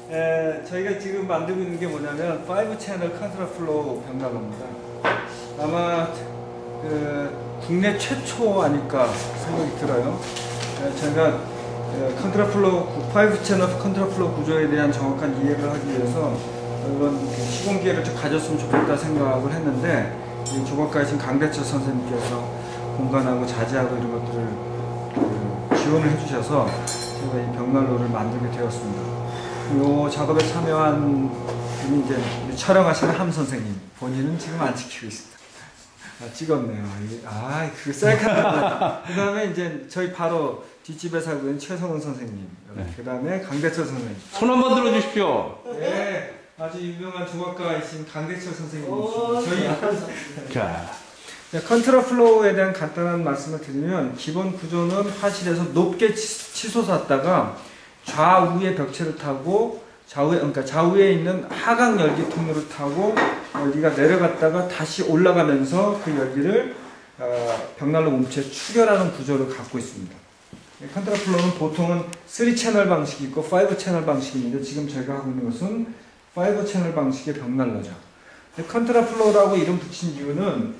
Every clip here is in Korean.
저희가 지금 만들고 있는 게 뭐냐면 5채널 컨트라플로우 벽난로입니다. 아마 국내 최초 아닐까 생각이 들어요. 저희가 컨트라플로우 5채널 컨트라플로우 구조에 대한 정확한 이해를 하기 위해서 이런 시공 기회를 좀 가졌으면 좋겠다 생각을 했는데, 이 조각가이신 강대철 선생님께서 공간하고 자재하고 이런 것들을 지원을 해주셔서 제가 이 벽난로를 만들게 되었습니다. 이 작업에 참여한 분이 이제 촬영하시는 함 선생님, 본인은 지금 안 찍히고 있습니다. 찍었네요. 그거 셀카. 그 다음에 이제 저희 바로 뒷집에 살고 있는 최성훈 선생님, 네. 그 다음에 강대철 선생님. 손 한번 들어주십시오. 네, 아주 유명한 조각가이신 강대철 선생님이십니다. 저희 자, 컨트라플로우에 대한 간단한 말씀을 드리면, 기본 구조는 화실에서 높게 치솟았다가 좌우의 벽체를 타고 좌우에 있는 하강 열기 통로를 타고 열기가 내려갔다가 다시 올라가면서 그 열기를 벽난로 몸체에 추결하는 구조를 갖고 있습니다. 컨트라플로우는 보통은 3채널 방식이 있고 5채널 방식이 있는데, 지금 저희가 하고 있는 것은 5채널 방식의 벽난로죠. 컨트라플로우라고 이름 붙인 이유는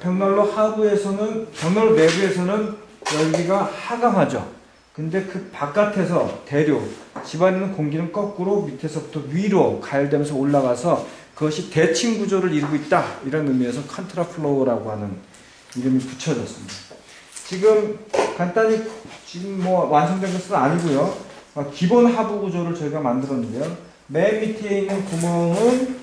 벽난로 벽난로 내부에서는 열기가 하강하죠. 근데 그 바깥에서 대류, 집안에 있는 공기는 거꾸로 밑에서부터 위로 가열되면서 올라가서 그것이 대칭 구조를 이루고 있다, 이런 의미에서 컨트라플로우라고 하는 이름이 붙여졌습니다. 지금 간단히 완성된 것은 아니고요. 기본 하부 구조를 저희가 만들었는데요. 맨 밑에 있는 구멍은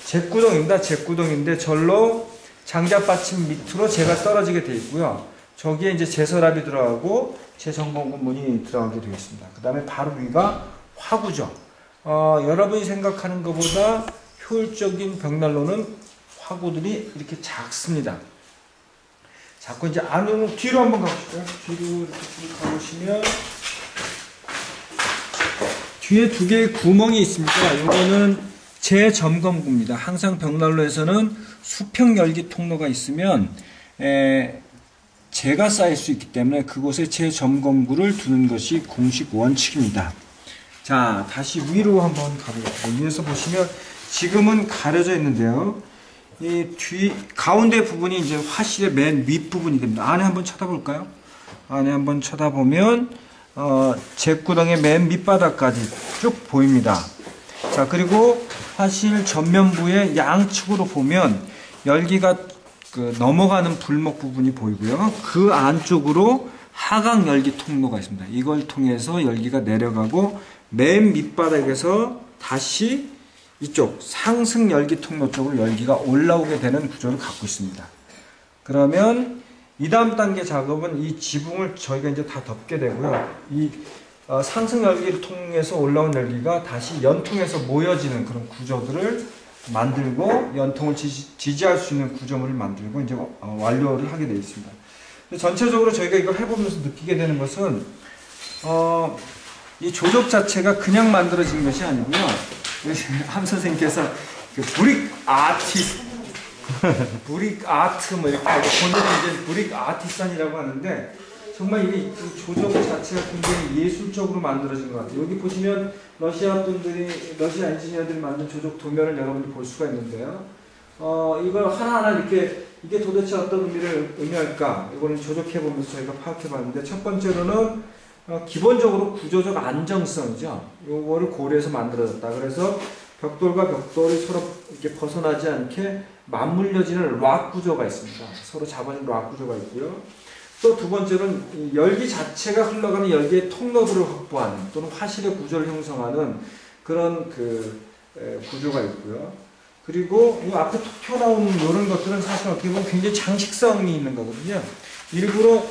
잭구동입니다. 잭구동인데 절로 장작 받침 밑으로 재가 떨어지게 되어 있고요. 저기에 이제 제서랍이 들어가고 제점검 문이 들어가게 되겠습니다. 그 다음에 바로 위가 화구죠. 여러분이 생각하는 것보다 효율적인 벽난로는 화구들이 이렇게 작습니다. 자꾸 이제 안으로, 뒤로 한번 가보실까요? 뒤로 이렇게 쭉 가보시면 뒤에 두 개의 구멍이 있습니다. 이거는 제점검구입니다. 항상 벽난로에서는 수평 열기 통로가 있으면 재가 쌓일 수 있기 때문에 그곳에 제점검구를 두는 것이 공식 원칙입니다. 자, 다시 위로 한번 가보겠습니다. 위에서 보시면 지금은 가려져 있는데요. 이 가운데 부분이 이제 화실의 맨 윗부분이 됩니다. 안에 한번 쳐다볼까요? 안에 한번 쳐다보면 잭구덩의 맨 밑바닥까지 쭉 보입니다. 자, 그리고 화실 전면부의 양측으로 보면 열기가 넘어가는 불목 부분이 보이고요. 그 안쪽으로 하강 열기 통로가 있습니다. 이걸 통해서 열기가 내려가고 맨 밑바닥에서 다시 이쪽 상승 열기 통로 쪽으로 열기가 올라오게 되는 구조를 갖고 있습니다. 그러면 이 다음 단계 작업은 이 지붕을 저희가 이제 다 덮게 되고요. 이 상승 열기를 통해서 올라온 열기가 다시 연통해서 모여지는 그런 구조들을 만들고, 연통을 지지할 수 있는 구조물을 만들고 이제 완료를 하게 되어 있습니다. 전체적으로 저희가 이걸 해보면서 느끼게 되는 것은 이 조적 자체가 그냥 만들어진 것이 아니고요. 함 선생님께서 브릭 아트 뭐 이렇게 하고, 본인은 이제 브릭 아티산이라고 하는데, 정말 이 조적 자체가 굉장히 예술적으로 만들어진 것 같아요. 여기 보시면 러시아 엔지니어들이 만든 조적 도면을 여러분이 볼 수가 있는데요. 이걸 하나하나 이렇게, 이게 도대체 어떤 의미를 의미할까? 이거를 조적해보면서 저희가 파악해봤는데, 첫 번째로는 기본적으로 구조적 안정성이죠. 이거를 고려해서 만들어졌다. 그래서 벽돌과 벽돌이 서로 이렇게 벗어나지 않게 맞물려지는 락 구조가 있습니다. 서로 잡아주는 락 구조가 있고요. 또 두 번째는 열기 자체가 흘러가는 열기의 통로들을 확보하는, 또는 화실의 구조를 형성하는 그런 구조가 있고요. 그리고 이 앞에 툭 튀어나온 이런 것들은 사실 어떻게 보면 굉장히 장식성이 있는 거거든요. 일부러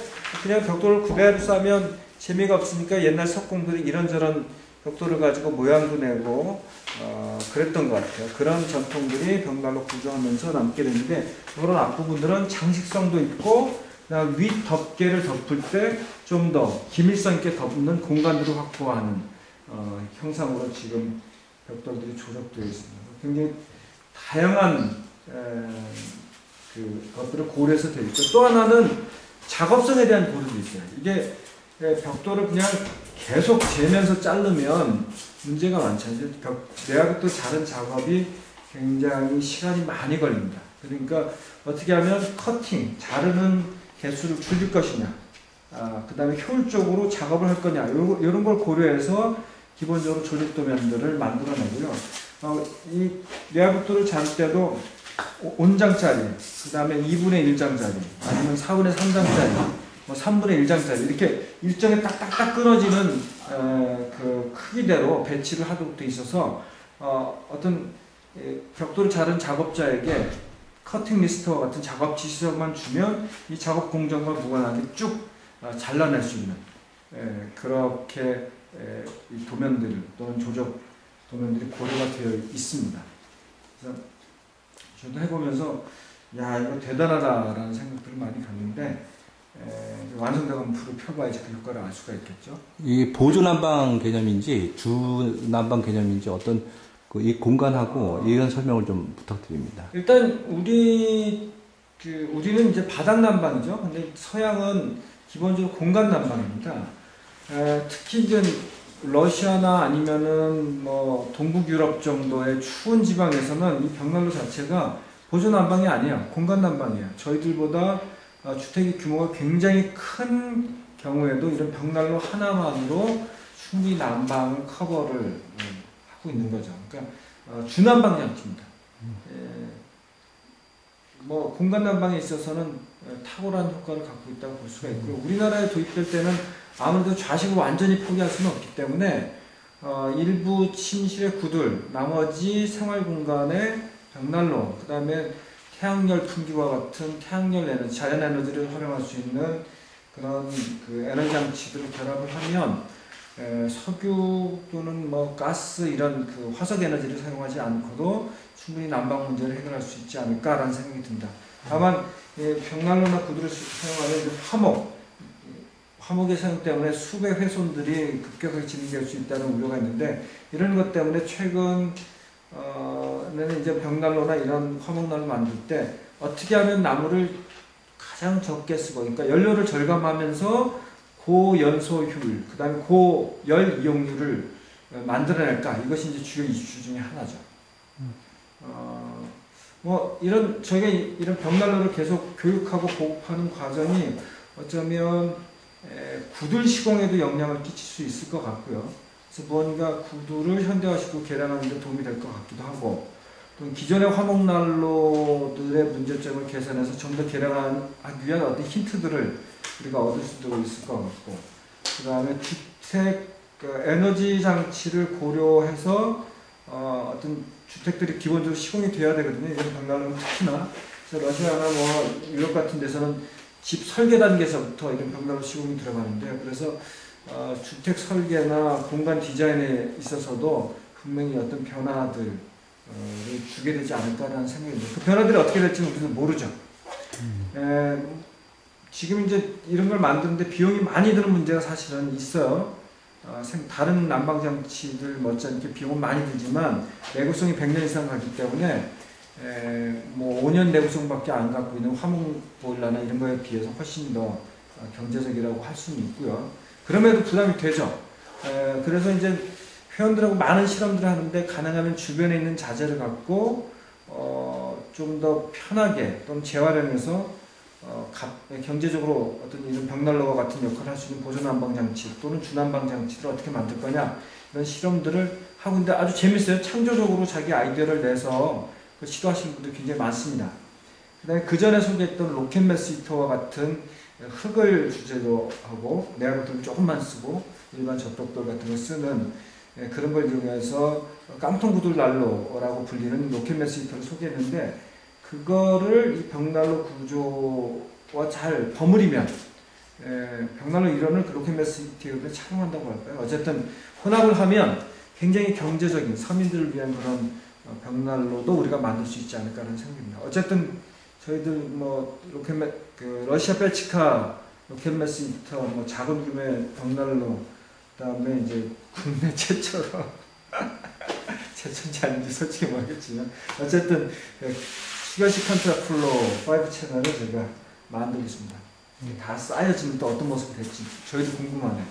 그냥 벽돌을 그대로 싸면 재미가 없으니까 옛날 석공들이 이런저런 벽돌을 가지고 모양도 내고 그랬던 것 같아요. 그런 전통들이 벽난로 구조하면서 남게 되는데, 이런 앞부분들은 장식성도 있고 윗 덮개를 덮을 때 좀 더 기밀성 있게 덮는 공간들을 확보하는 형상으로 지금 벽돌들이 조적되어 있습니다. 굉장히 다양한 것들을 고려해서 되어 있죠. 또 하나는 작업성에 대한 고려도 있어요. 이게 벽돌을 그냥 계속 재면서 자르면 문제가 많잖아요. 내화벽돌 자른 작업이 굉장히 시간이 많이 걸립니다. 그러니까 어떻게 하면 커팅, 자르는 개수를 줄일 것이냐, 그 다음에 효율적으로 작업을 할 거냐, 이런 걸 고려해서 기본적으로 조직도면들을 만들어내고요. 이 내화벽돌을 자를 때도 온장짜리, 그 다음에 2분의 1장짜리, 아니면 4분의 3장짜리, 뭐 3분의 1장짜리 이렇게 일정에 딱딱딱 끊어지는 그 크기대로 배치를 하도록 돼 있어서 어떤 벽돌을 자른 작업자에게 커팅 리스트와 같은 작업 지시서만 주면 이 작업 공정과 무관하게 쭉 잘라낼 수 있는 그렇게 이 도면들 또는 조적 도면들이 고려가 되어 있습니다. 그래서 저도 해보면서 야 이거 대단하다라는 생각들을 많이 갖는데 완성된 풀을 펴봐야지 그 효과를 알 수가 있겠죠. 이 보조 난방 개념인지 주 난방 개념인지 어떤 이 공간하고 이런 설명을 좀 부탁드립니다. 일단 우리는 이제 바닥 난방이죠. 근데 서양은 기본적으로 공간 난방입니다. 특히 이제 러시아나 아니면은 뭐 동북 유럽 정도의 추운 지방에서는 이 벽난로 자체가 보조 난방이 아니야. 공간 난방이야. 저희들보다 주택의 규모가 굉장히 큰 경우에도 이런 벽난로 하나만으로 충분히 난방을 커버를 하고 있는 거죠. 그러니까 주난방 장치입니다. 뭐 공간 난방에 있어서는 탁월한 효과를 갖고 있다고 볼 수가 있고요. 우리나라에 도입될 때는 아무래도 좌식을 완전히 포기할 수는 없기 때문에 일부 침실의 구들, 나머지 생활 공간에 벽난로, 그 다음에 태양열 풍기와 같은 태양열 에너지, 자연 에너지를 활용할 수 있는 그런 그 에너지 장치들을 결합을 하면 석유 또는 뭐 가스 이런 그 화석 에너지를 사용하지 않고도 충분히 난방 문제를 해결할 수 있지 않을까라는 생각이 듭니다. 다만 벽난로나 구두를 사용하면 화목의 사용 때문에 수배 훼손들이 급격하게 진행될 수 있다는 우려가 있는데 이런 것 때문에 최근 는 이제 벽난로나 이런 화목난로 만들 때 어떻게 하면 나무를 가장 적게 쓰고 그러니까 연료를 절감하면서 고연소 효율, 그 다음에 고열 이용률을 만들어낼까 이것이 이제 주요 이슈 중에 하나죠. 뭐 저희가 이런 벽난로를 계속 교육하고 보급하는 과정이 어쩌면 구들 시공에도 영향을 끼칠 수 있을 것 같고요. 그래서 무언가 구두를 현대화시키고 개량하는 데 도움이 될 것 같기도 하고 또 기존의 화목난로들의 문제점을 개선해서 좀 더 개량하기 위한 어떤 힌트들을 우리가 얻을 수도 있을 것 같고 그 다음에 주택 에너지 장치를 고려해서 어떤 주택들이 기본적으로 시공이 돼야 되거든요. 이런 벽난로는 특히나 그래서 러시아나 뭐 유럽 같은 데서는 집 설계 단계에서부터 이런 벽난로 시공이 들어가는데요. 그래서 주택 설계나 공간 디자인에 있어서도 분명히 어떤 변화들을 주게 되지 않을까라는 생각이 듭니다. 그 변화들이 어떻게 될지는 우리는 모르죠. 지금 이제 이런 걸 만드는데 비용이 많이 드는 문제가 사실은 있어요. 다른 난방장치들 못지않게 비용은 많이 들지만 내구성이 100년 이상 가기 때문에 뭐 5년 내구성밖에 안 갖고 있는 화목 보일러나 이런 거에 비해서 훨씬 더 경제적이라고 할 수는 있고요. 그럼에도 부담이 되죠. 그래서 이제 회원들하고 많은 실험들을 하는데 가능하면 주변에 있는 자재를 갖고 좀 더 편하게 또는 재활용해서 경제적으로 어떤 이런 벽난로와 같은 역할을 할 수 있는 보조 난방 장치 또는 주난방 장치를 어떻게 만들 거냐 이런 실험들을 하고 있는데 아주 재밌어요. 창조적으로 자기 아이디어를 내서 시도하시는 분들이 굉장히 많습니다. 그 다음에 그 전에 소개했던 로켓매스 히터와 같은 흙을 주제로 하고 내화벽돌을 조금만 쓰고 일반 젖벽돌 같은 걸 쓰는 그런 걸 이용해서 깡통구들 난로라고 불리는 로켓매스 히터를 소개했는데 그거를 이 벽난로 구조와 잘 버무리면 벽난로 이론을 그 로켓매스 히터에 착용한다고 할까요? 어쨌든 혼합을 하면 굉장히 경제적인 서민들을 위한 그런 벽난로도 우리가 만들 수 있지 않을까라는 생각입니다. 어쨌든 저희들 뭐 러시아 벨치카 로켓매스 히터 뭐 작은 규모의 벽난로 그다음에 이제 국내 최초로 최초인지 아닌지 솔직히 모르겠지만 어쨌든 시가식 컨트라플로 5 채널을 제가 만들겠습니다. 다 쌓여지면 또 어떤 모습이 될지 저희도 궁금하네요.